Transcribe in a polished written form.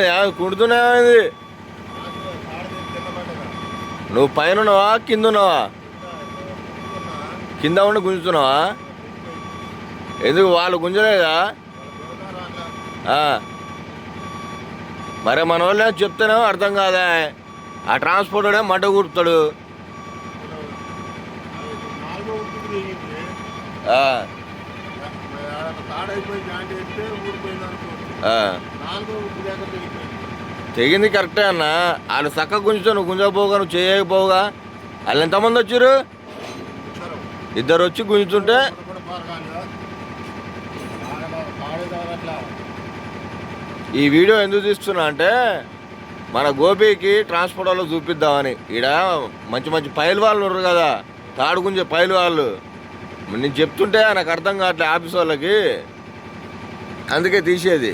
ఏమైంది కుడుతున్నాయేమైంది? నువ్వు పైన ఉన్నావా కింద ఉన్నావా? కింద ఉండి గుంజుతున్నావా? ఎందుకు వాళ్ళు గుంజలేదా? మరి మన వాళ్ళే చెప్తేనే అర్థం కాదా? ఆ ట్రాన్స్పోర్ట్ మంట కూర్తాడు. తెగింది కరెక్టే అన్న. వాళ్ళు చక్కగా గుంజుతావు, నువ్వు గుంజకపోగా నువ్వు చేయకపోగా. వాళ్ళు ఎంతమంది వచ్చారు? ఇద్దరు వచ్చి గుంజుతుంటే ఈ వీడియో ఎందుకు తీస్తున్నా అంటే మన గోపికి ట్రాన్స్పోర్ట్ వాళ్ళు చూపిద్దామని. ఈడ మంచి మంచి పైలు వాళ్ళు ఉన్నారు కదా, తాడు గుంజే పైలు వాళ్ళు. నేను చెప్తుంటే నాకు అర్థం కావట్లే ఆఫీస్ వాళ్ళకి, అందుకే తీసేది.